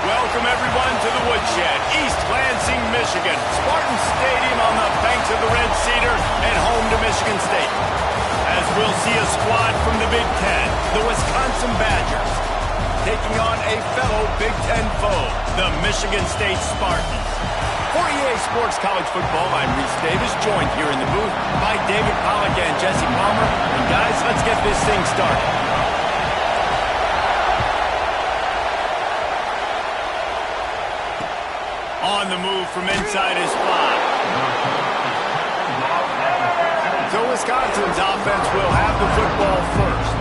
Welcome, everyone, to the Woodshed, East Lansing, Michigan. Spartan Stadium on the banks of the Red Cedar and home to Michigan State. As we'll see a squad from the Big Ten, the Wisconsin Badgers, taking on a fellow Big Ten foe, the Michigan State Spartans. For EA Sports College Football, I'm Reese Davis, joined here in the booth by David Pollack and Jesse Palmer. And guys, let's get this thing started. On the move from inside his spot. So Wisconsin's offense will have the football first.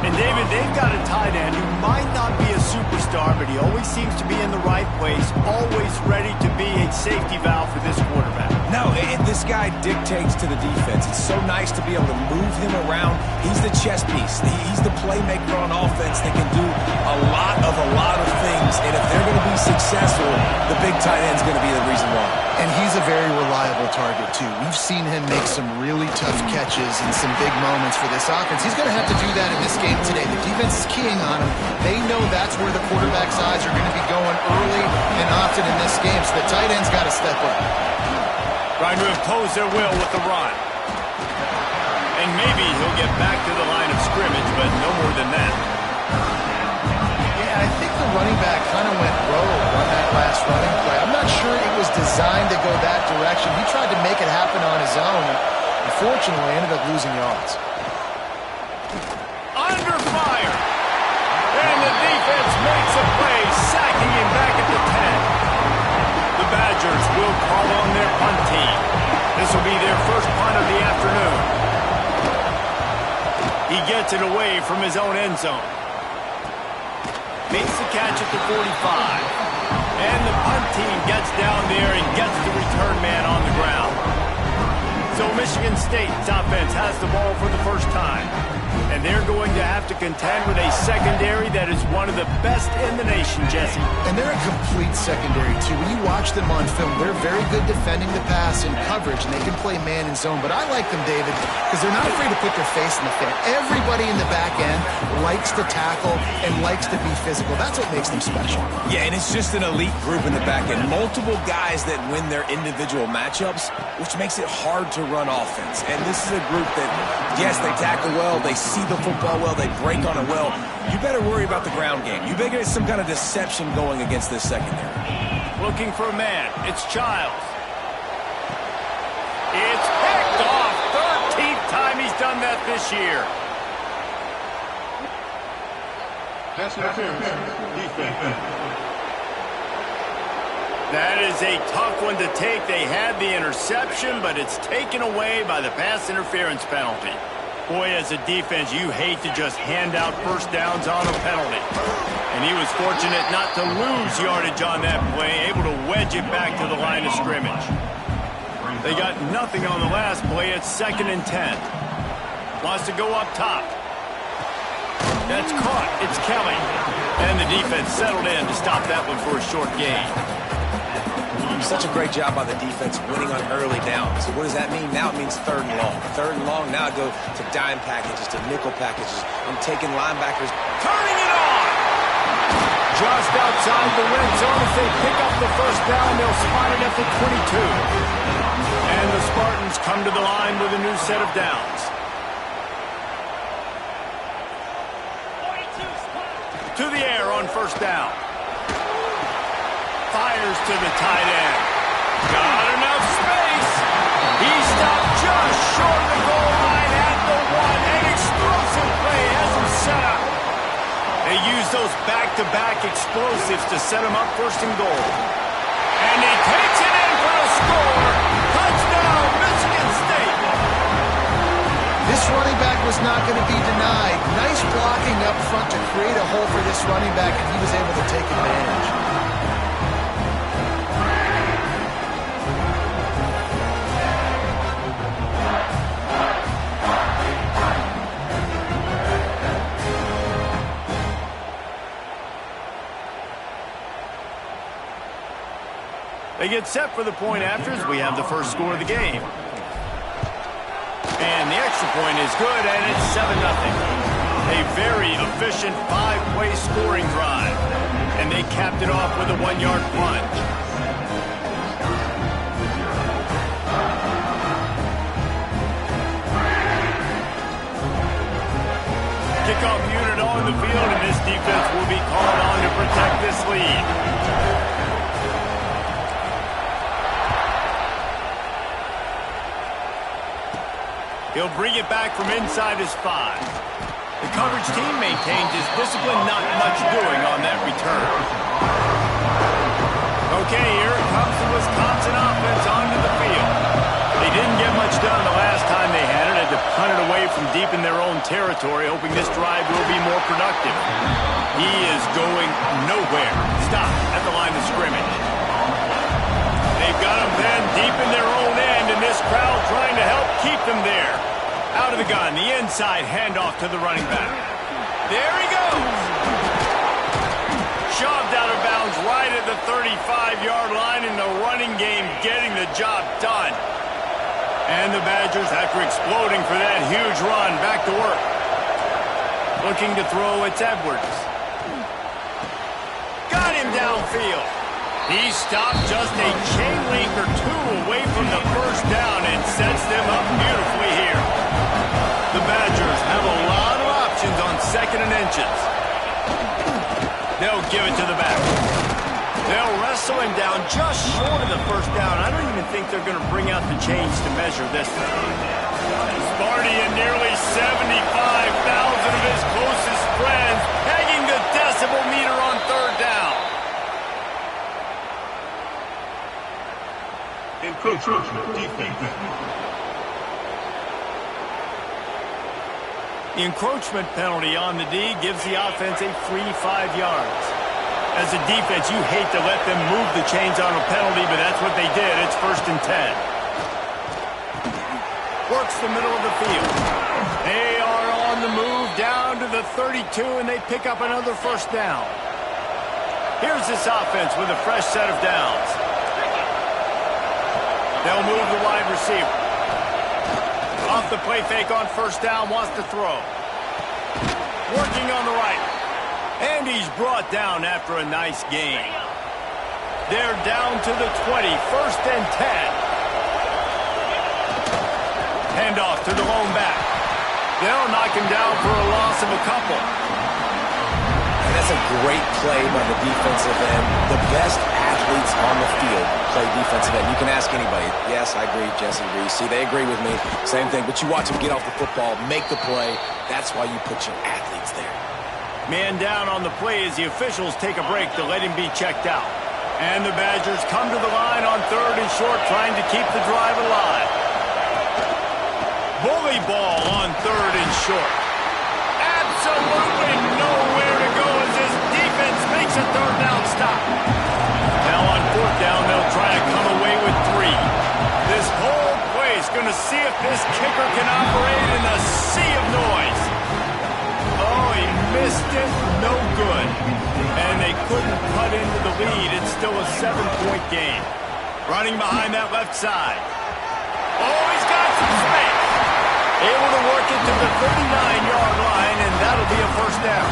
And David, they've got a tight end who might not be a superstar, but he always seems to be in the right place, always ready to be a safety valve for this quarterback. No, and this guy dictates to the defense. It's so nice to be able to move him around. He's the chess piece. He's the playmaker on offense that can do a lot of things. And if they're going to be successful, the big tight end's going to be the reason why. And he's a very reliable target, too. We've seen him make some really tough catches and some big moments for this offense. He's going to have to do that in this game today. The defense is keying on him. They know that's where the quarterback's eyes are going to be going early and often in this game, so the tight end's got to step up. Trying to impose their will with the run. And maybe he'll get back to the line of scrimmage, but no more than that. Yeah, I think the running back kind of went rogue on that last running play. I'm not sure it was designed to go that direction. He tried to make it happen on his own, and unfortunately ended up losing yards. Under fire. And the defense makes a play, sacking him back at the 10. The Badgers will call on their punt team. This will be their first punt of the afternoon. He gets it away from his own end zone. Makes the catch at the 45. And the punt team gets down there and gets the return man on the ground. So Michigan State's offense has the ball for the first time. And they're going to have to contend with a secondary that is one of the best in the nation, Jesse. And they're a complete secondary, too. When you watch them on film, they're very good defending the pass and coverage, and they can play man and zone. But I like them, David, because they're not afraid to put their face in the fan. Everybody in the back end likes to tackle and likes to be physical. That's what makes them special. Yeah, and it's just an elite group in the back end. Multiple guys that win their individual matchups, which makes it hard to run offense. And this is a group that, yes, they tackle well, they see the football well, they break on it well. You better worry about the ground game. You better get some kind of deception going against this secondary. Looking for a man. It's Childs. It's picked off. 13th time he's done that this year. Pass interference. Defense. That is a tough one to take. They had the interception, but it's taken away by the pass interference penalty. Boy, as a defense, you hate to just hand out first downs on a penalty. And he was fortunate not to lose yardage on that play, able to wedge it back to the line of scrimmage. They got nothing on the last play. It's 2nd and 10. Wants to go up top. That's caught. It's Kelly. And the defense settled in to stop that one for a short gain. Such a great job by the defense winning on early downs. So what does that mean? Now it means 3rd and long. 3rd and long, now go to dime packages, to nickel packages, and taking linebackers. Turning it on! Just outside the red zone. If they pick up the first down, they'll spot it at the 22. And the Spartans come to the line with a new set of downs. To the air on first down. Fires to the tight end. Got enough space. He stopped just short of the goal line at the 1. An explosive play has him set up. They use those back-to-back explosives to set him up 1st and goal. And he takes it in for a score. Touchdown, Michigan State. This running back was not going to be denied. Nice blocking up front to create a hole for this running back, and he was able to take advantage. They get set for the point after as we have the first score of the game. And the extra point is good, and it's 7-0. A very efficient 5-play scoring drive. And they capped it off with a 1-yard plunge. Kickoff unit on the field, and this defense will be called on to protect this lead. He'll bring it back from inside his 5. The coverage team maintains his discipline, not much doing on that return. Okay, here it comes the Wisconsin offense onto the field. They didn't get much done the last time they had it. Had to punt it away from deep in their own territory, hoping this drive will be more productive. He is going nowhere. Stop at the line of scrimmage. They've got him then deep in their own end, and this crowd trying to help keep them there. Out of the gun, the inside handoff to the running back. There he goes. Shoved out of bounds right at the 35-yard line in the running game, getting the job done. And the Badgers, after exploding for that huge run, back to work. Looking to throw, it's Edwards. Got him downfield. He stopped just a chain link or two away from the first down and sets them up beautifully here. The Badgers have a lot of options on 2nd and inches. They'll give it to the back. They'll wrestle him down just short of the first down. I don't even think they're going to bring out the chains to measure this one. Sparty and nearly 75,000 of his closest friends pegging the decibel meter on 3rd down. Encroachment defense. The encroachment penalty on the D gives the offense a free 5 yards. As a defense, you hate to let them move the chains on a penalty, but that's what they did. It's 1st and 10. Works the middle of the field. They are on the move down to the 32, and they pick up another 1st down. Here's this offense with a fresh set of downs. They'll move the wide receiver. Off the play fake on 1st down, wants to throw. Working on the right. And he's brought down after a nice gain. They're down to the 20, 1st and 10. Handoff to the lone back. They'll knock him down for a loss of a couple. And that's a great play by the defensive end. The best athletes on the field play defensive end. You can ask anybody. Yes, I agree. Jesse agrees. See, they agree with me. Same thing. But you watch them get off the football, make the play. That's why you put your athletes there. Man down on the play as the officials take a break to let him be checked out. And the Badgers come to the line on 3rd and short, trying to keep the drive alive. Bully ball on 3rd and short. Absolutely nowhere to go as this defense makes a 3rd down stop. Now on 4th down, they'll try to come away with 3. This whole play is going to see if this kicker can operate in a sea of noise. Oh, he missed it. No good. And they couldn't cut into the lead. It's still a 7-point game. Running behind that left side. Oh, he's got some space. Able to work it to the 39-yard line, and that'll be a 1st down.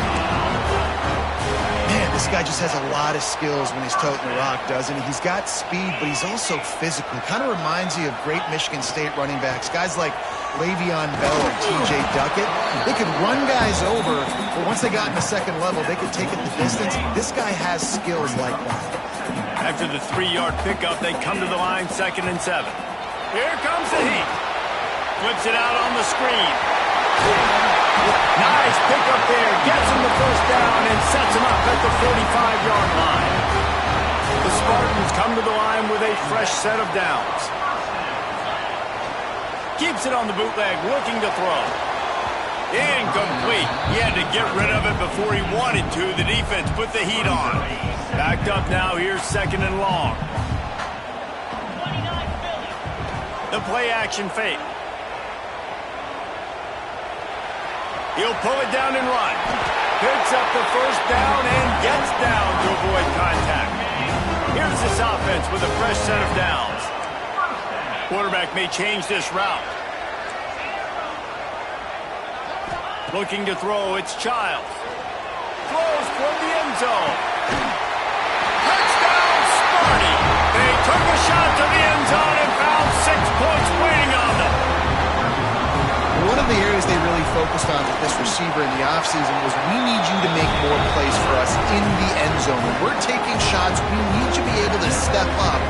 Man, this guy just has a lot of skills when he's toting the rock, doesn't he? He's got speed, but he's also physical. Kind of reminds you of great Michigan State running backs. Guys like Le'Veon Bell and T.J. Duckett. They could run guys over, but once they got in the 2nd level, they could take it the distance. This guy has skills like that. After the 3-yard pickup, they come to the line 2nd and 7. Here comes the heat. Flips it out on the screen. Nice pickup there. Gets him the 1st down and sets him up at the 45-yard line. The Spartans come to the line with a fresh set of downs. Keeps it on the bootleg, looking to throw. Incomplete. He had to get rid of it before he wanted to. The defense put the heat on. Backed up now. Here's 2nd and long. The play action fake. He'll pull it down and run. Picks up the 1st down and gets down to avoid contact. Here's this offense offense with a fresh set of downs. Quarterback may change this route. Looking to throw, it's Childs. Throws for the end zone. Touchdown, Sparty. They took a shot to the end zone and found 6 points waiting on them. One of the areas they really focused on with this receiver in the offseason was we need you to make more plays for us in the end zone. When we're taking shots, we need you to be able to step up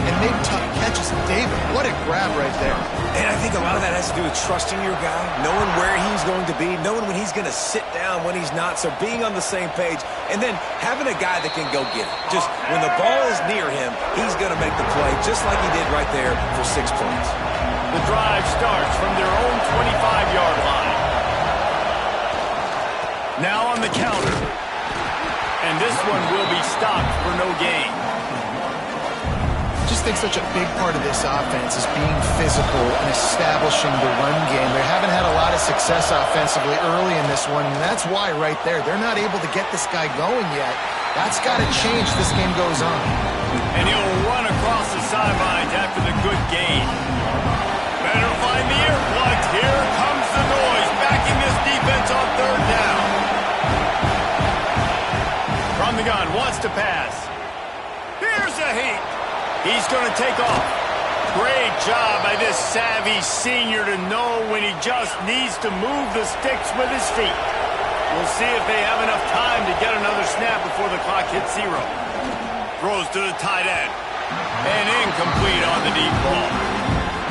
and make tough catches. David, what a grab right there. And I think a lot of that has to do with trusting your guy, knowing where he's going to be, knowing when he's going to sit down, when he's not, so being on the same page, and then having a guy that can go get it. Just when the ball is near him, he's going to make the play, just like he did right there for 6 points. The drive starts from their own 25-yard line. Now on the counter. And this one will be stopped for no gain. I just think such a big part of this offense is being physical and establishing the run game. They haven't had a lot of success offensively early in this one, and that's why right there, they're not able to get this guy going yet. That's got to change as this game goes on. And he'll run across the sidelines after the good gain. Better find the earplugs. Here comes the noise, backing this defense on third down. From the gun, wants to pass. Here's a heat. He's going to take off. Great job by this savvy senior to know when he just needs to move the sticks with his feet. We'll see if they have enough time to get another snap before the clock hits 0. Throws to the tight end. And incomplete on the deep ball.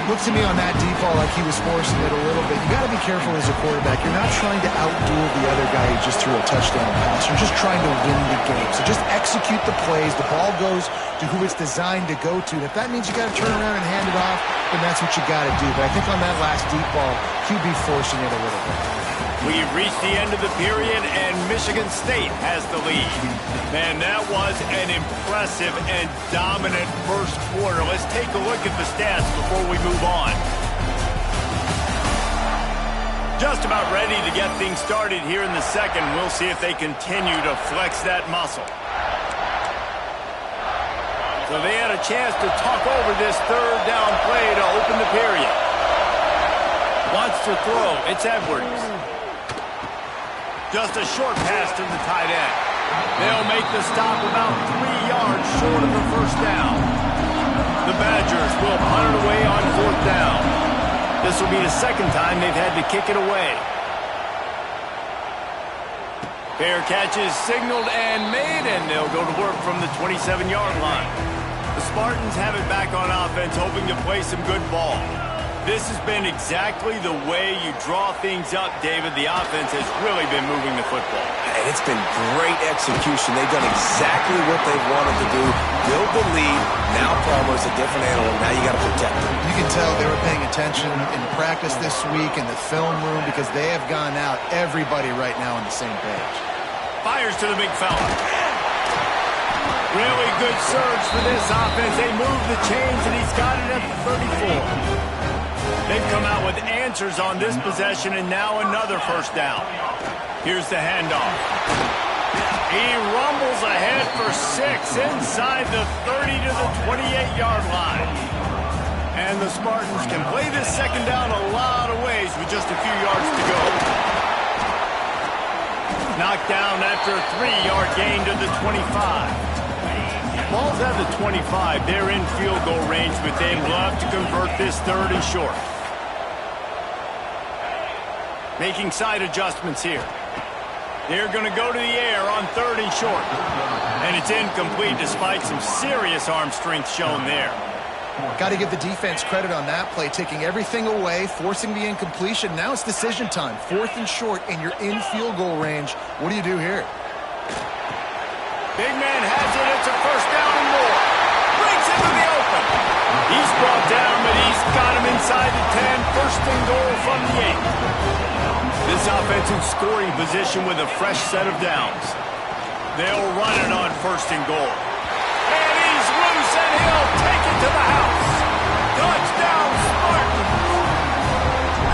Looks to me on that deep ball like he was forcing it a little bit. You got to be careful as a quarterback. You're not trying to outduel the other guy who just threw a touchdown pass. You're just trying to win the game. So just execute the plays. The ball goes to who it's designed to go to. And if that means you got to turn around and hand it off, then that's what you got to do. But I think on that last deep ball, QB forcing it a little bit. We've reached the end of the period, and Michigan State has the lead. Man, that was an impressive and dominant first quarter. Let's take a look at the stats before we move on. Just about ready to get things started here in the second. We'll see if they continue to flex that muscle. So they had a chance to talk over this third down play to open the period. Wants to throw. It's Edwards. Just a short pass to the tight end. They'll make the stop about 3 yards short of the first down. The Badgers will punt it away on fourth down. This will be the second time they've had to kick it away. Fair catch is signaled and made, and they'll go to work from the 27-yard line. The Spartans have it back on offense, hoping to play some good ball. This has been exactly the way you draw things up, David. The offense has really been moving the football. And it's been great execution. They've done exactly what they've wanted to do. Build the lead. Now Palmer's a different animal. Now you got to protect him. You can tell they were paying attention in practice this week in the film room because they have gone out, everybody right now on the same page. Fires to the big fella. Really good surge for this offense. They move the chains, and he's got it at the 34. They've come out with answers on this possession, and now another first down. Here's the handoff. He rumbles ahead for 6 inside the 30 to the 28-yard line. And the Spartans can play this second down a lot of ways with just a few yards to go. Knocked down after a 3-yard gain to the 25. Ball's at the 25. They're in field goal range, but they'd love to convert this third and short. Making side adjustments here. They're going to go to the air on third and short. And it's incomplete despite some serious arm strength shown there. Got to give the defense credit on that play, taking everything away, forcing the incompletion. Now it's decision time. Fourth and short, and you're in field goal range. What do you do here? Big man has it. It's a first down and more. Brings it to the open. He's brought down, but he's got him inside the 10. First and goal from the 8. This offense in scoring position with a fresh set of downs. They'll run it on first and goal. And he's loose, and he'll take it to the house. Touchdown, Spartans.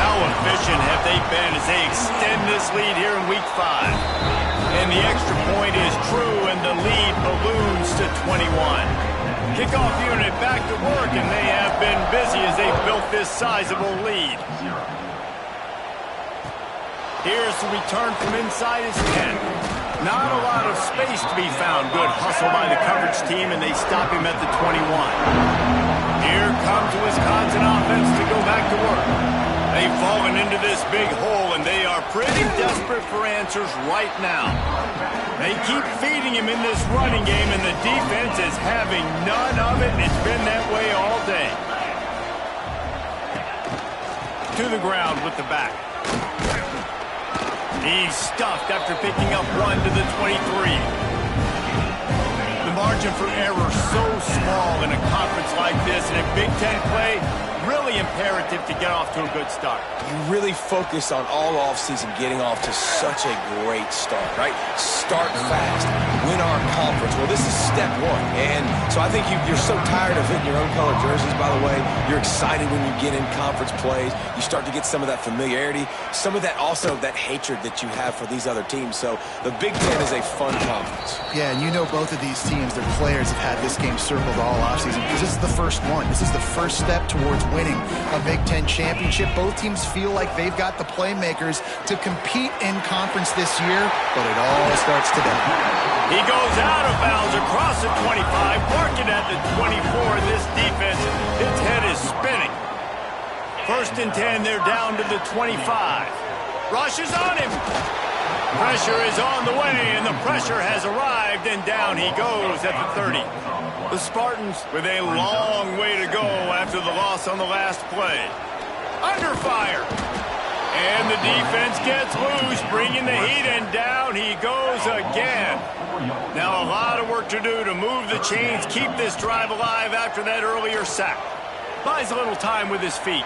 How efficient have they been as they extend this lead here in Week 5? And the extra point is true, and the lead balloons to 21. Kickoff unit back to work, and they have been busy as they've built this sizable lead. Here's the return from inside his 10. Not a lot of space to be found. Good hustle by the coverage team, and they stop him at the 21. Here comes the Wisconsin offense to go back to work. They've fallen into this big hole, and they are pretty desperate for answers right now. They keep feeding him in this running game, and the defense is having none of it, and it's been that way all day. To the ground with the back. He's stuffed after picking up 1 to the 23. The margin for error so small in a conference like this, and in Big Ten play, really imperative to get off to a good start. You really focus on all offseason getting off to such a great start, right? Start fast, win our conference. Well, this is step one. And so I think you're so tired of hitting your own color jerseys, by the way. You're excited when you get in conference plays. You start to get some of that familiarity, some of that also that hatred that you have for these other teams. So the Big Ten is a fun conference. Yeah, and you know both of these teams, their players have had this game circled all offseason because this is the first one. This is the first step towards winning a Big Ten championship. Both teams feel like they've got the playmakers to compete in conference this year, but it all starts today. He goes out of bounds across the 25, parking at the 24, and this defense, its head is spinning. 1st and 10, they're down to the 25. Rush is on him. Pressure is on the way, and the pressure has arrived, and down he goes at the 30. The Spartans with a long way to go after the loss on the last play. Under fire. And the defense gets loose, bringing the heat, and down he goes again. Now a lot of work to do to move the chains, keep this drive alive after that earlier sack. Buys a little time with his feet.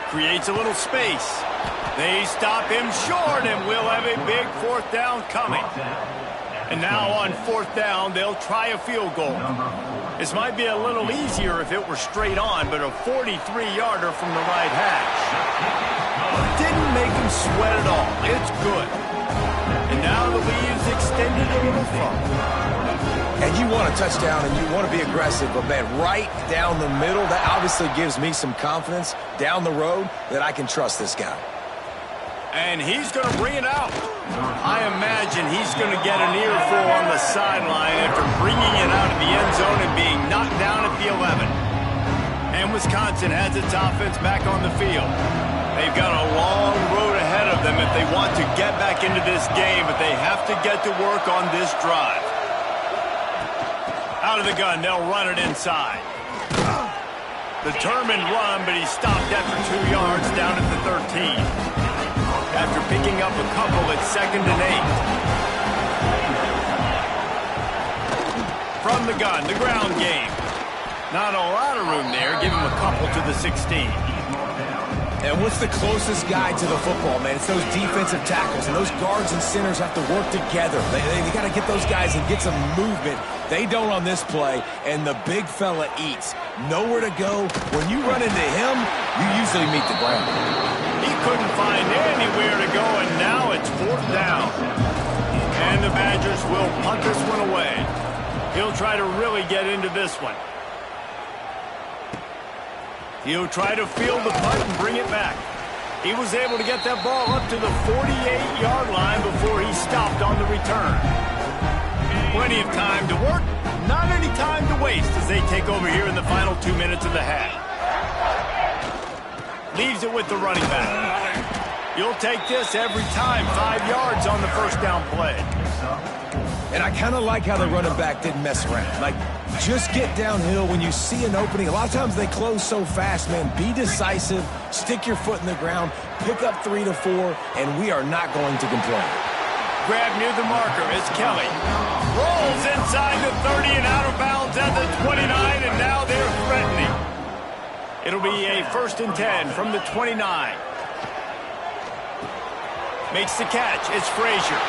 Creates a little space. They stop him short, and we'll have a big 4th down coming. And now on 4th down, they'll try a field goal. This might be a little easier if it were straight on, but a 43-yarder from the right hash. Didn't make him sweat at all. It's good. And now the lead's extended a little further. And you want a touchdown and you want to be aggressive, but man, right down the middle, that obviously gives me some confidence down the road that I can trust this guy. And he's going to bring it out. I imagine he's going to get an earful on the sideline after bringing it out of the end zone and being knocked down at the 11. And Wisconsin has its offense back on the field. They've got a long road ahead of them if they want to get back into this game, but they have to get to work on this drive. Out of the gun, they'll run it inside. Determined run, but he stopped after 2 yards down at the 13. After picking up a couple, it's 2nd and 8. From the gun, the ground game. Not a lot of room there. Give him a couple to the 16. And what's the closest guy to the football, man? It's those defensive tackles, and those guards and centers have to work together. They got to get those guys and get some movement. They don't on this play, and the big fella eats. Nowhere to go. When you run into him, you usually meet the ground. He couldn't find anywhere to go, and now it's 4th down. And the Badgers will punt this one away. He'll try to really get into this one. He'll try to field the punt and bring it back. He was able to get that ball up to the 48-yard line before he stopped on the return. Plenty of time to work, not any time to waste as they take over here in the final 2 minutes of the half. Leaves it with the running back. You'll take this every time. 5 yards on the 1st down play. And I kind of like how the running back didn't mess around. Like, just get downhill when you see an opening. A lot of times they close so fast, man. Be decisive, stick your foot in the ground, pick up 3 to 4, and we are not going to complain. Grab near the marker is Kelly. Rolls inside the 30 and out of bounds at the 29, and now they're threatening. It'll be a 1st and 10 from the 29. Makes the catch. It's Frazier.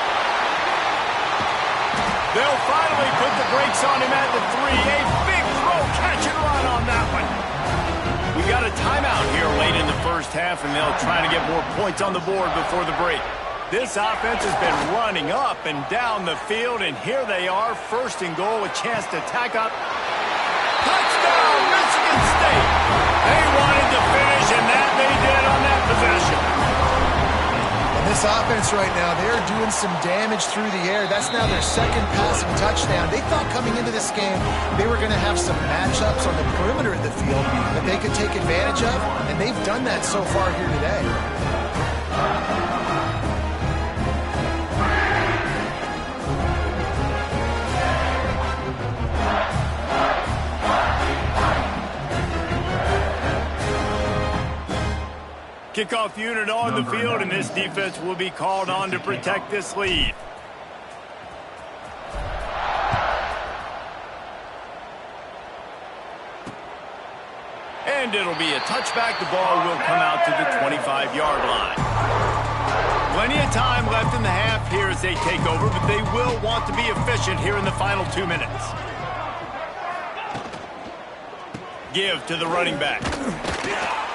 They'll finally put the brakes on him at the 3. A big throw, catch and run on that one. We got a timeout here late in the 1st half, and they'll try to get more points on the board before the break. This offense has been running up and down the field, and here they are, 1st and goal, a chance to tack up. Touchdown, Michigan State. They wanted to finish, and that they did on that possession. And this offense right now, they're doing some damage through the air. That's now their second passing touchdown. They thought coming into this game they were going to have some matchups on the perimeter of the field that they could take advantage of, and they've done that so far here today. Kickoff unit on the field, and this defense will be called on to protect this lead. And it'll be a touchback. The ball will come out to the 25-yard line. Plenty of time left in the half here as they take over, but they will want to be efficient here in the final 2 minutes. Give to the running back.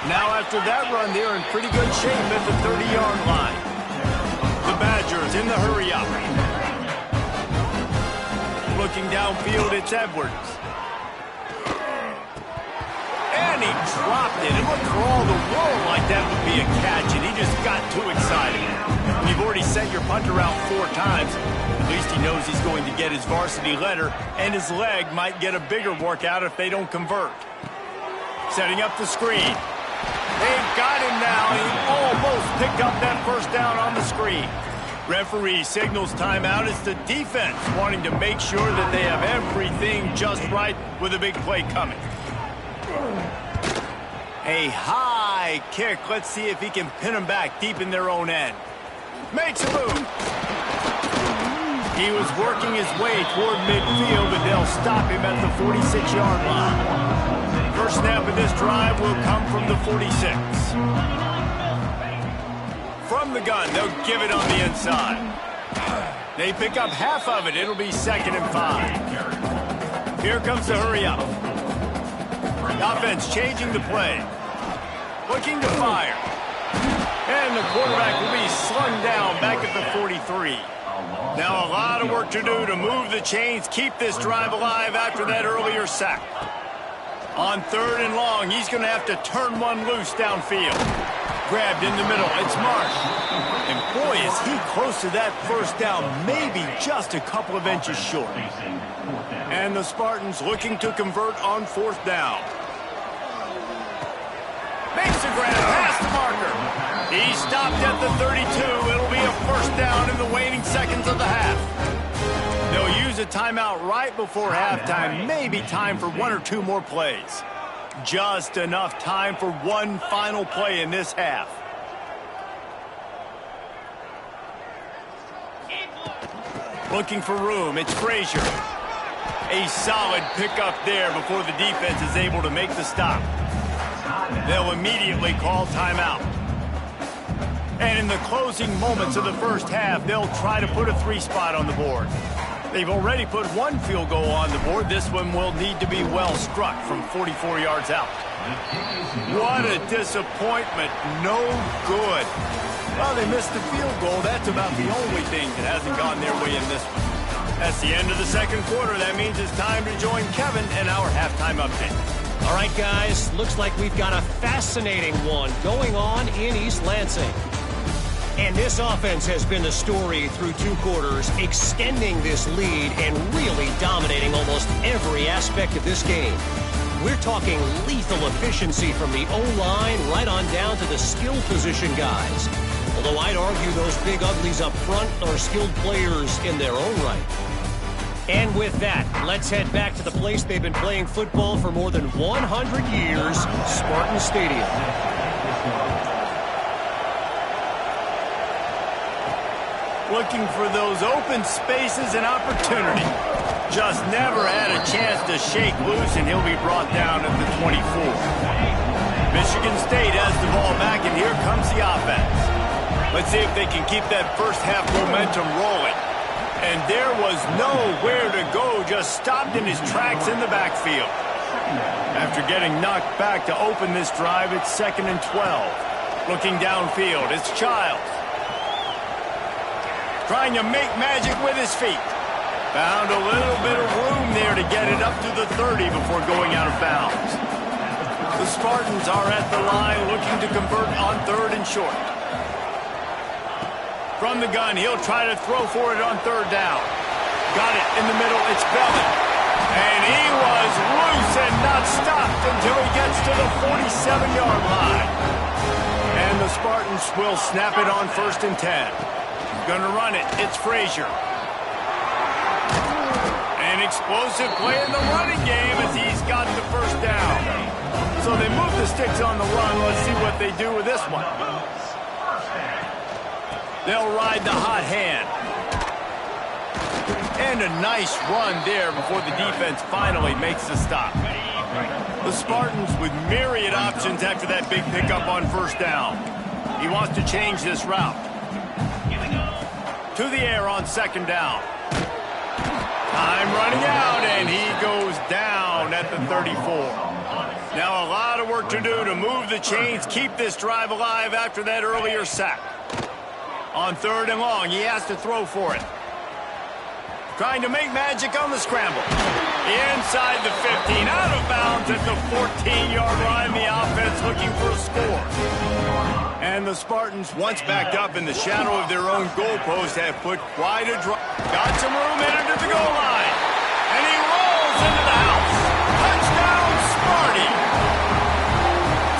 Now after that run, they're in pretty good shape at the 30-yard line. The Badgers in the hurry-up. Looking downfield, it's Edwards. And he dropped it. And look, for all the world like that would be a catch, and he just got too excited. When you've already sent your punter out 4 times, at least he knows he's going to get his varsity letter, and his leg might get a bigger workout if they don't convert. Setting up the screen. They've got him now. He almost picked up that first down on the screen. Referee signals timeout. It's the defense wanting to make sure that they have everything just right with a big play coming. A high kick. Let's see if he can pin them back deep in their own end. Makes a move. He was working his way toward midfield, but they'll stop him at the 46-yard line. First snap of this drive will come from the 46. From the gun, they'll give it on the inside. They pick up half of it. It'll be 2nd and 5. Here comes the hurry-up. Offense changing the play. Looking to fire. And the quarterback will be slung down back at the 43. Now a lot of work to do to move the chains, keep this drive alive after that earlier sack. On 3rd and long, he's going to have to turn one loose downfield. Grabbed in the middle, it's Marsh. And boy, is he close to that first down, maybe just a couple of inches short. And the Spartans looking to convert on 4th down. Makes the grab past the marker. He stopped at the 32. It'll be a first down in the waning seconds of the half. They'll use a timeout right before halftime. Maybe time for 1 or 2 more plays. Just enough time for one final play in this half. Looking for room. It's Frazier. A solid pickup there before the defense is able to make the stop. They'll immediately call timeout. And in the closing moments of the first half, they'll try to put a 3 spot on the board. They've already put 1 field goal on the board. This one will need to be well struck from 44 yards out. What a disappointment. No good. Well, they missed the field goal. That's about the only thing that hasn't gone their way in this one. That's the end of the second quarter. That means it's time to join Kevin in our halftime update. All right, guys, looks like we've got a fascinating one going on in East Lansing. And this offense has been the story through 2 quarters, extending this lead and really dominating almost every aspect of this game. We're talking lethal efficiency from the O-line right on down to the skill position guys. Although I'd argue those big uglies up front are skilled players in their own right. And with that, let's head back to the place they've been playing football for more than 100 years, Spartan Stadium. Looking for those open spaces and opportunity. Just never had a chance to shake loose, and he'll be brought down at the 24. Michigan State has the ball back, and here comes the offense. Let's see if they can keep that first half momentum rolling. And there was nowhere to go, just stopped in his tracks in the backfield. After getting knocked back to open this drive, it's 2nd and 12. Looking downfield, it's Childs. Trying to make magic with his feet. Found a little bit of room there to get it up to the 30 before going out of bounds. The Spartans are at the line looking to convert on 3rd and short. From the gun, he'll try to throw for it on 3rd down. Got it in the middle, it's Bellin. And he was loose and not stopped until he gets to the 47-yard line. And the Spartans will snap it on 1st and 10. Gonna run it, it's Frazier. An explosive play in the running game as he's got the 1st down. So they move the sticks on the run. Let's see what they do with this one. They'll ride the hot hand. And a nice run there before the defense finally makes the stop. The Spartans with myriad options after that big pickup on 1st down. He wants to change this route. To the air on 2nd down. Time running out, and he goes down at the 34. Now a lot of work to do to move the chains, keep this drive alive after that earlier sack. On 3rd and long, he has to throw for it. Trying to make magic on the scramble. Inside the 15, out of bounds at the 14-yard line. The offense looking for a score. And the Spartans, once backed up in the shadow of their own goalpost, have put quite a drive. Got some room in into the goal line. And he rolls into the house. Touchdown, Sparty.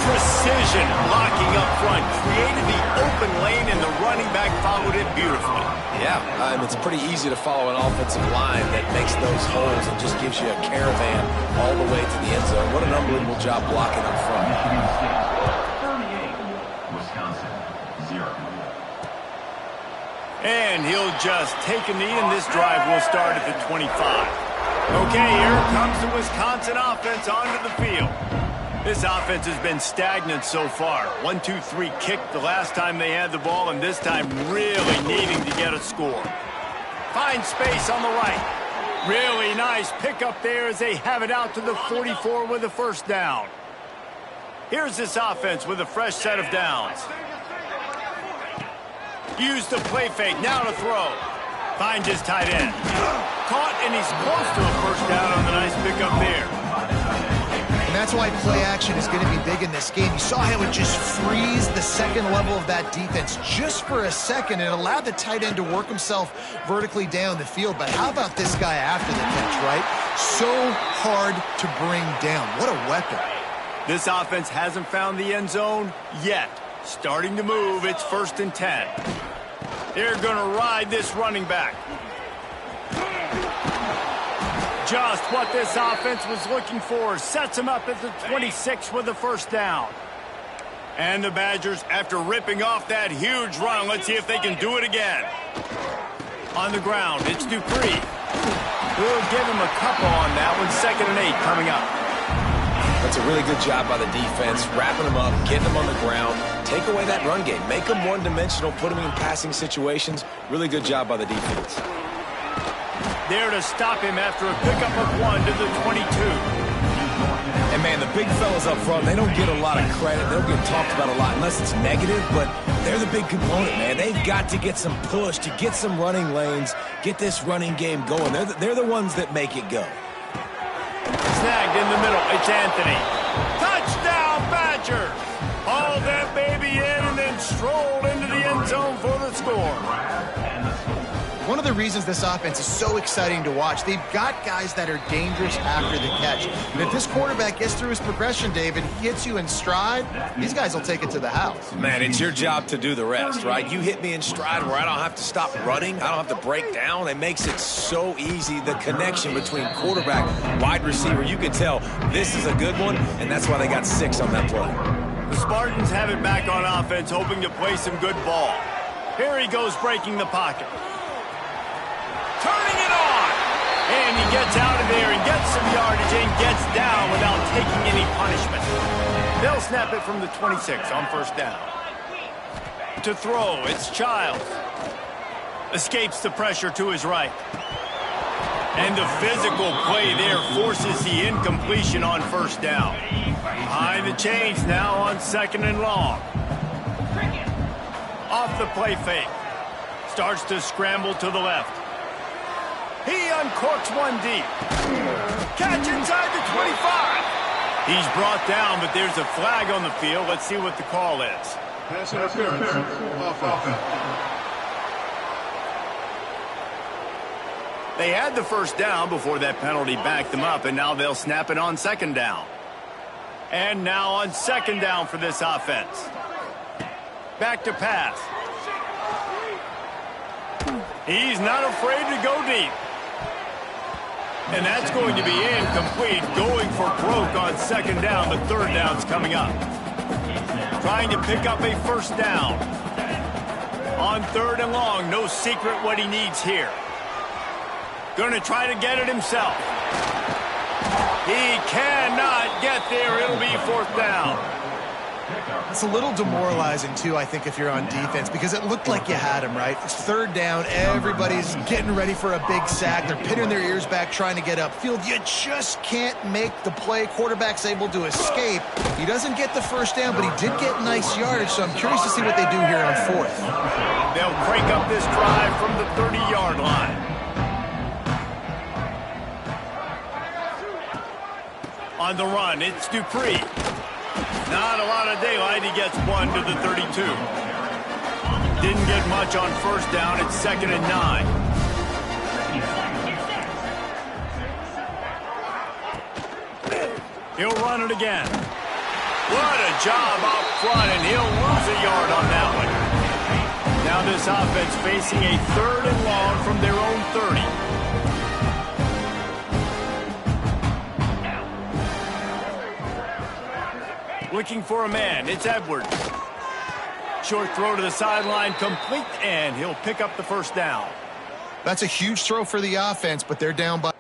Precision blocking up front. Created the open lane, and the running back followed it beautifully. Yeah, it's pretty easy to follow an offensive line that makes those holes and just gives you a caravan all the way to the end zone. What an unbelievable job blocking up front. And he'll just take a knee, and this drive will start at the 25. Okay, here comes the Wisconsin offense onto the field. This offense has been stagnant so far. 1-2-3 kick the last time they had the ball, and this time really needing to get a score. Find space on the right. Really nice pickup there as they have it out to the 44 with a 1st down. Here's this offense with a fresh set of downs. Use the play fake, now to throw. Finds his tight end. Caught, and he's close to a 1st down on the nice pickup there. And that's why play action is going to be big in this game. You saw how it just freeze the 2nd level of that defense just for a second. It allowed the tight end to work himself vertically down the field. But how about this guy after the catch, right? So hard to bring down. What a weapon. This offense hasn't found the end zone yet. Starting to move, it's 1st and 10. They're going to ride this running back. Just what this offense was looking for. Sets him up at the 26 with the 1st down. And the Badgers, after ripping off that huge run, let's see if they can do it again. On the ground, it's Dupree. We'll give him a couple on that one. 2nd and 8 coming up. That's a really good job by the defense, wrapping them up, getting them on the ground, take away that run game, make them one-dimensional, put them in passing situations. Really good job by the defense. There to stop him after a pickup of 1 to the 22. And, man, the big fellas up front, they don't get a lot of credit. They don't get talked about a lot unless it's negative, but they're the big component, man. They've got to get some push, to get some running lanes, get this running game going. They're the ones that make it go. Snagged in the middle, it's Anthony. Touchdown, Badgers! Hauled that baby in and then strolled into the end zone for the score. One of the reasons this offense is so exciting to watch, they've got guys that are dangerous after the catch. And if this quarterback gets through his progression, David, he hits you in stride, these guys will take it to the house. Man, it's your job to do the rest, right? You hit me in stride where I don't have to stop running. I don't have to break down. It makes it so easy, the connection between quarterback, wide receiver. You can tell this is a good one, and that's why they got 6 on that play. The Spartans have it back on offense, hoping to play some good ball. Here he goes breaking the pocket. Turning it on! And he gets out of there and gets some yardage and gets down without taking any punishment. They'll snap it from the 26 on 1st down. To throw, it's Childs. Escapes the pressure to his right. And the physical play there forces the incompletion on 1st down. Behind the chains now on 2nd and long. Off the play fake. Starts to scramble to the left. He uncorks one deep. Catch inside the 25. He's brought down, but there's a flag on the field. Let's see what the call is. Pass interference. Offense. They had the first down before that penalty backed them up, and now they'll snap it on second down. And now on second down for this offense. Back to pass. He's not afraid to go deep. And that's going to be incomplete, going for broke on second down, but third down's coming up. Trying to pick up a first down. On third and long, no secret what he needs here. Going to try to get it himself. He cannot get there. It'll be fourth down. It's a little demoralizing, too, I think, if you're on defense, because it looked like you had him, right? It's third down. Everybody's getting ready for a big sack. They're pinning their ears back, trying to get upfield. You just can't make the play. Quarterback's able to escape. He doesn't get the first down, but he did get nice yardage, so I'm curious to see what they do here on fourth. They'll crank up this drive from the 30-yard line. On the run, it's Dupree. Not a lot of daylight. He gets one to the 32. Didn't get much on first down. It's 2nd and 9. He'll run it again. What a job up front, and he'll lose a yard on that one. Now this offense facing a 3rd and long from their own 30. Looking for a man. It's Edwards. Short throw to the sideline, complete, and he'll pick up the first down. That's a huge throw for the offense, but they're down by...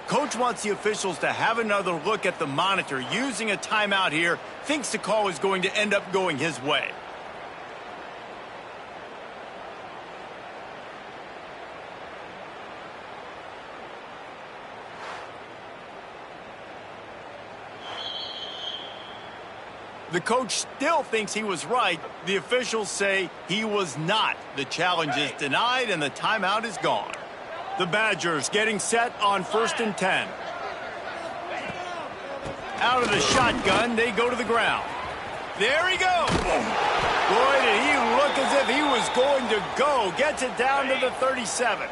Coach wants the officials to have another look at the monitor. Using a timeout here, thinks the call is going to end up going his way. The coach still thinks he was right. The officials say he was not. The challenge is denied, and the timeout is gone. The Badgers getting set on 1st and 10. Out of the shotgun, they go to the ground. There he goes. Boy, did he look as if he was going to go. Gets it down to the 37.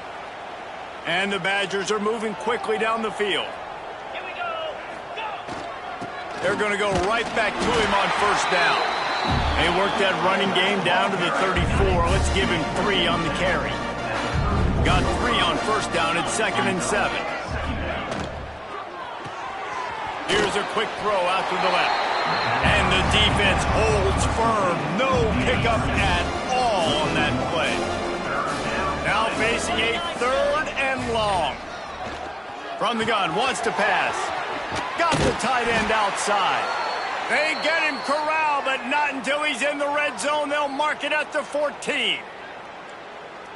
And the Badgers are moving quickly down the field. They're going to go right back to him on first down. They work that running game down to the 34. Let's give him 3 on the carry. Got 3 on first down at 2nd and 7. Here's a quick throw out to the left. And the defense holds firm. No pickup at all on that play. Now facing a 3rd and long. From the gun, wants to pass. Got the tight end outside. They get him corralled, but not until he's in the red zone. They'll mark it at the 14.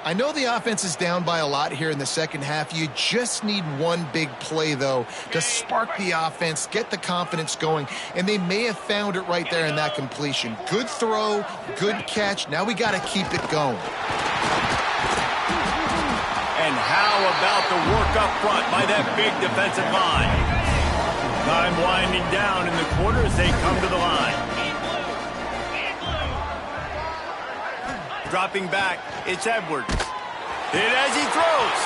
I know the offense is down by a lot here in the second half. You just need one big play, though, to spark the offense, get the confidence going, and they may have found it right there in that completion. Good throw, good catch. Now we got to keep it going. And how about the work up front by that big defensive line? Time winding down in the quarter as they come to the line. Dropping back, it's Edwards. Hit as he throws.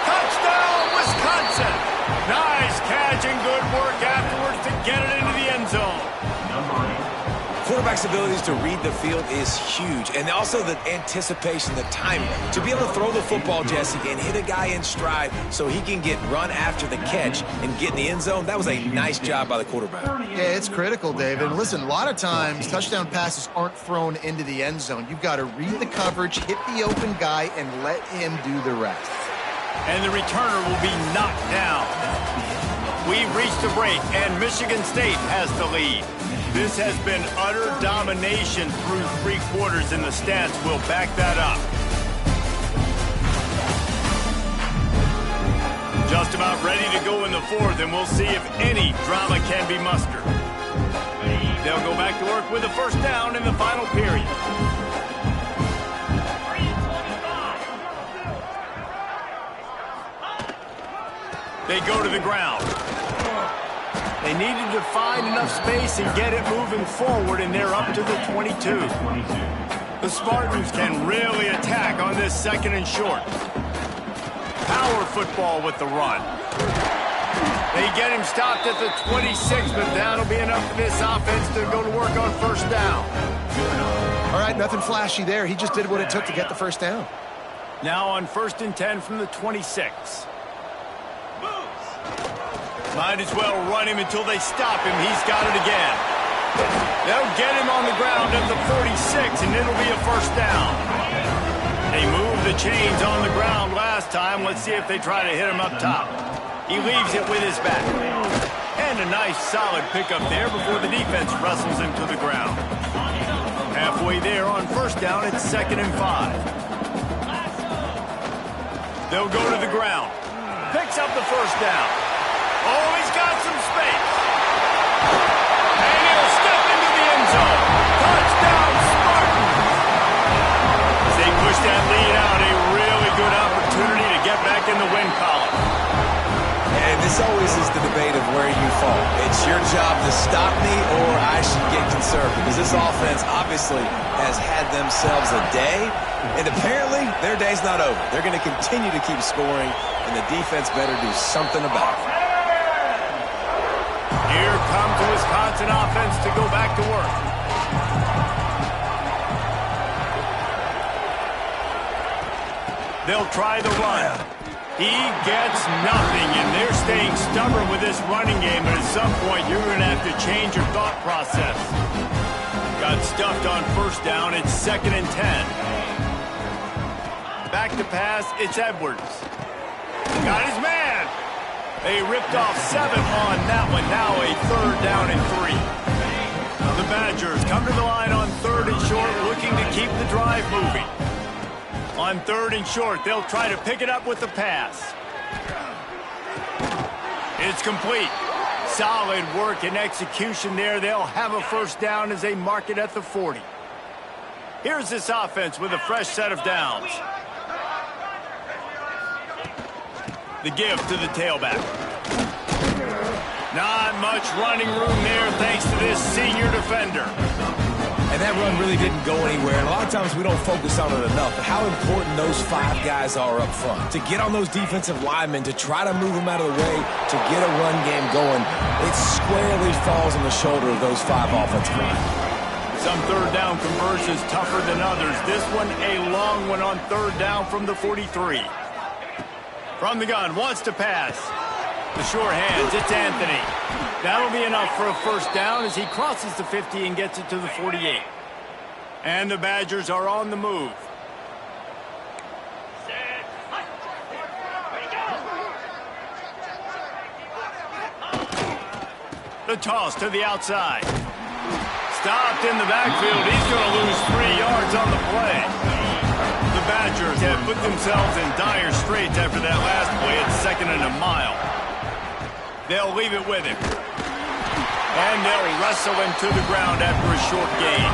Touchdown, Wisconsin! Nice catch and good work afterwards to get it into the end zone. Quarterback's abilities to read the field is huge, and also the anticipation, the timing. To be able to throw the football, Jesse, and hit a guy in stride so he can get run after the catch and get in the end zone, that was a nice job by the quarterback. Yeah, it's critical, David. Listen, a lot of times touchdown passes aren't thrown into the end zone. You've got to read the coverage, hit the open guy, and let him do the rest. And the returner will be knocked down. We've reached the break, and Michigan State has the lead. This has been utter domination through 3 quarters, and the stats will back that up. Just about ready to go in the 4th, and we'll see if any drama can be mustered. They'll go back to work with a first down in the final period. They go to the ground. They needed to find enough space and get it moving forward, and they're up to the 22. The Spartans can really attack on this 2nd and short. Power football with the run. They get him stopped at the 26, but that'll be enough for this offense to go to work on 1st down. All right, nothing flashy there. He just did what it took to get the 1st down. Now on 1st and 10 from the 26. Might as well run him until they stop him. He's got it again. They'll get him on the ground at the 46, and it'll be a 1st down. They moved the chains on the ground last time. Let's see if they try to hit him up top. He leaves it with his back. And a nice solid pickup there before the defense wrestles him to the ground. Halfway there on 1st down, it's 2nd and 5. They'll go to the ground. Picks up the 1st down. Oh, he's got some space. And he'll step into the end zone. Touchdown, Spartans. As they push that lead out, a really good opportunity to get back in the win column. And this always is the debate of where you fall. It's your job to stop me, or I should get conservative. Because this offense obviously has had themselves a day, and apparently their day's not over. They're going to continue to keep scoring, and the defense better do something about it. Here comes the Wisconsin offense to go back to work. They'll try the run. He gets nothing, and they're staying stubborn with this running game, but at some point you're going to have to change your thought process. Got stuffed on 1st down. It's 2nd and 10. Back to pass. It's Edwards. Got his man. They ripped off 7 on that one. Now a 3rd down and 3. The Badgers come to the line on 3rd and short, looking to keep the drive moving. On 3rd and short, they'll try to pick it up with the pass. It's complete. Solid work and execution there. They'll have a 1st down as they mark it at the 40. Here's this offense with a fresh set of downs. The give to the tailback. Not much running room there thanks to this senior defender. And that run really didn't go anywhere. And a lot of times we don't focus on it enough, but how important those 5 guys are up front. To get on those defensive linemen, to try to move them out of the way, to get a run game going, it squarely falls on the shoulder of those 5 offensive linemen. Some 3rd down conversions tougher than others. This one a long one on 3rd down from the 43. From the gun, wants to pass. The sure hands, it's Anthony. That'll be enough for a 1st down as he crosses the 50 and gets it to the 48. And the Badgers are on the move. The toss to the outside. Stopped in the backfield. He's going to lose 3 yards on the play. The Badgers have put themselves in dire straits after that last play. It's 2nd and a mile. They'll leave it with him. And they'll wrestle him to the ground after a short gain.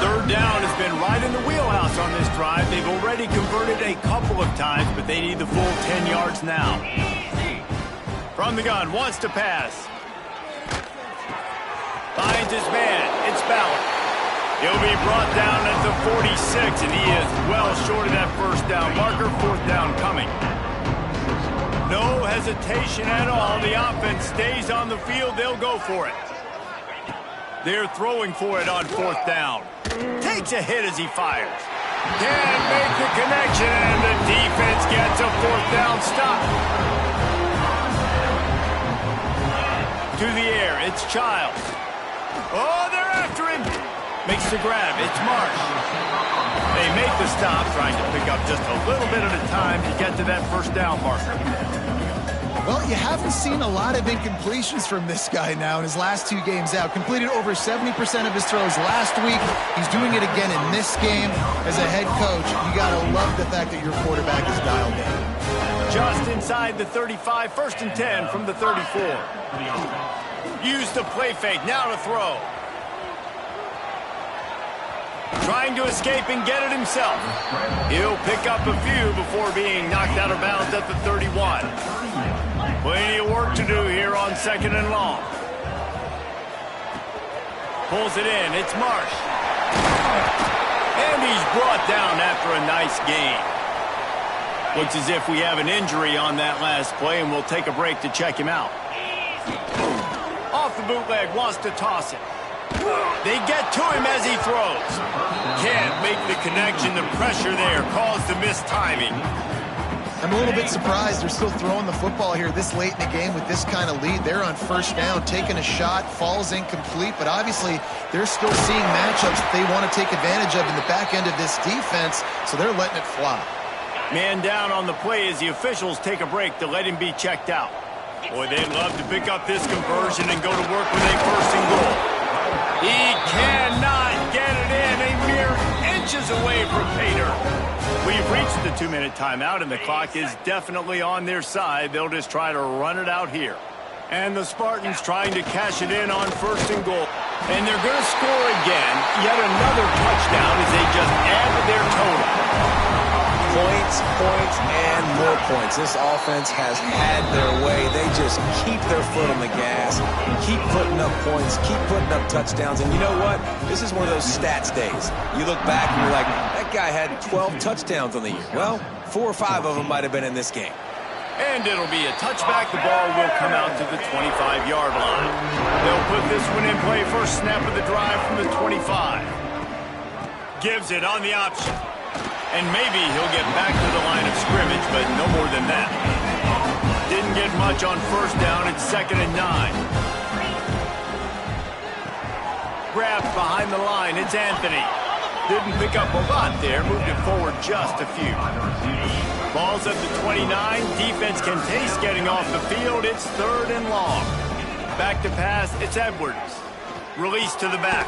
3rd down has been right in the wheelhouse on this drive. They've already converted a couple of times, but they need the full 10 yards now. From the gun, wants to pass. Finds his man. It's Ballard. He'll be brought down at the 46, and he is well short of that 1st down marker. 4th down coming. No hesitation at all. The offense stays on the field. They'll go for it. They're throwing for it on 4th down. Takes a hit as he fires. Can't make the connection, and the defense gets a 4th down stop. To the air, it's Childs. Oh, they're after him. Makes the grab. It's Marsh. They make the stop, trying to pick up just a little bit at a time to get to that 1st down marker. Well, you haven't seen a lot of incompletions from this guy now in his last 2 games out. Completed over 70% of his throws last week. He's doing it again in this game. As a head coach, you got to love the fact that your quarterback is dialed in. Just inside the 35, 1st and 10 from the 34. Use the play fake, now to throw. Trying to escape and get it himself. He'll pick up a few before being knocked out of bounds at the 31. Plenty of work to do here on 2nd and long. Pulls it in. It's Marsh. And he's brought down after a nice gain. Looks as if we have an injury on that last play, and we'll take a break to check him out. Off the bootleg, wants to toss it. They get to him as he throws. Can't make the connection. The pressure there caused the missed timing. I'm a little bit surprised they're still throwing the football here this late in the game with this kind of lead. They're on 1st down, taking a shot, falls incomplete, but obviously they're still seeing matchups that they want to take advantage of in the back end of this defense, so they're letting it fly. Man down on the play as the officials take a break to let him be checked out. Boy, they'd love to pick up this conversion and go to work with a 1st and goal. He cannot get it in, a mere inches away from Pater. We've reached the 2-minute timeout, and the clock is definitely on their side. They'll just try to run it out here. And the Spartans trying to cash it in on 1st and goal. And they're going to score again. Yet another touchdown as they just add to their total. Points, and more points. This offense has had their way. They just keep their foot on the gas, keep putting up points, keep putting up touchdowns. And you know what? This is one of those stats days. You look back and you're like, that guy had 12 touchdowns on the year. Well, 4 or 5 of them might have been in this game. And it'll be a touchback. The ball will come out to the 25-yard line. They'll put this one in play. First snap of the drive from the 25. Gives it on the option. And maybe he'll get back to the line of scrimmage, but no more than that. Didn't get much on 1st down. It's 2nd and 9. Grabbed behind the line. It's Anthony. Didn't pick up a lot there. Moved it forward just a few. Ball's at the 29. Defense can taste getting off the field. It's 3rd and long. Back to pass. It's Edwards. Release to the back.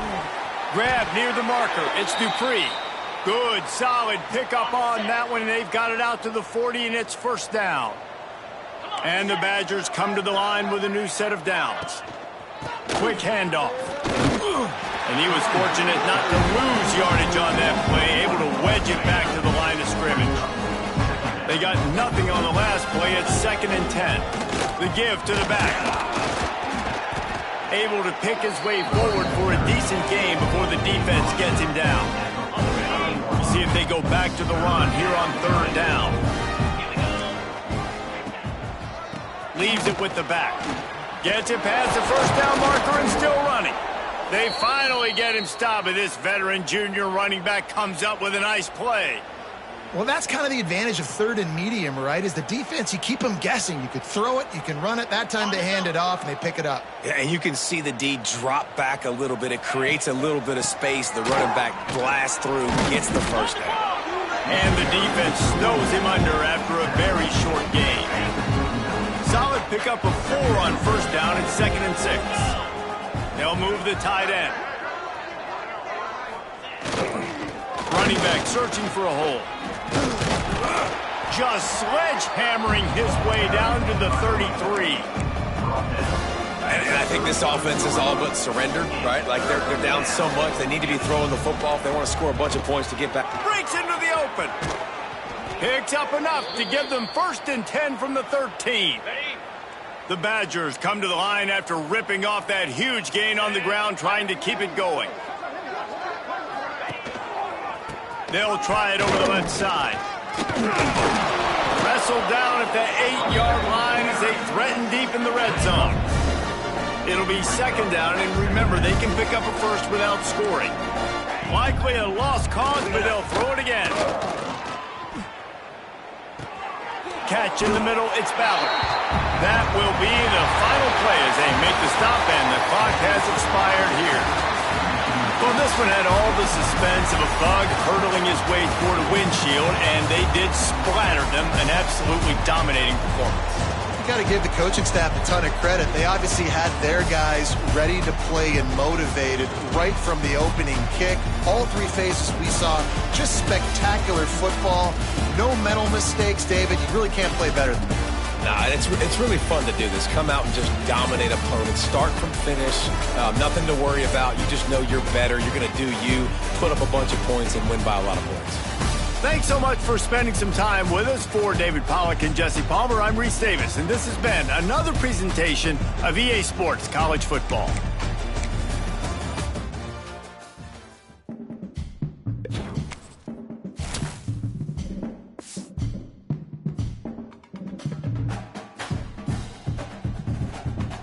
Grab near the marker. It's Dupree. Good, solid pickup on that one. They've got it out to the 40, and it's 1st down. And the Badgers come to the line with a new set of downs. Quick handoff. And he was fortunate not to lose yardage on that play, able to wedge it back to the line of scrimmage. They got nothing on the last play. It's 2nd and 10. The give to the back. Able to pick his way forward for a decent game before the defense gets him down. See if they go back to the run here on 3rd down. Leaves it with the back. Gets it past the 1st down marker and still running. They finally get him stopped, but this veteran junior running back comes up with a nice play. Well, that's kind of the advantage of 3rd and medium, right? Is the defense, you keep them guessing. You could throw it, you can run it. That time they hand it off and they pick it up. Yeah, and you can see the D drop back a little bit. It creates a little bit of space. The running back blasts through, gets the 1st down. And the defense snows him under after a very short gain. Solid pickup of 4 on 1st down and 2nd and 6. They'll move the tight end. Running back searching for a hole. Just sledgehammering his way down to the 33. And I think this offense is all but surrendered, right? Like they're down so much, they need to be throwing the football if they want to score a bunch of points to get back. Breaks into the open. Picks up enough to give them 1st and 10 from the 13. The Badgers come to the line after ripping off that huge gain on the ground, trying to keep it going. They'll try it over the left side. Wrestled down at the 8-yard line as they threaten deep in the red zone. It'll be 2nd down, and remember, they can pick up a 1st without scoring. Likely a lost cause, but they'll throw it again. Catch in the middle, it's Ballard. That will be the final play as they make the stop, and the clock has expired here. Well, this one had all the suspense of a bug hurtling his way toward a windshield, and they did splatter them, an absolutely dominating performance. You got to give the coaching staff a ton of credit. They obviously had their guys ready to play and motivated right from the opening kick. All 3 phases we saw, just spectacular football. No mental mistakes, David. You really can't play better than that. Nah, it's really fun to do this. Come out and just dominate opponents. Start from finish. Nothing to worry about. You just know you're better. You're going to do you, put up a bunch of points, and win by a lot of points. Thanks so much for spending some time with us. For David Pollack and Jesse Palmer, I'm Reese Davis, and this has been another presentation of EA Sports College Football.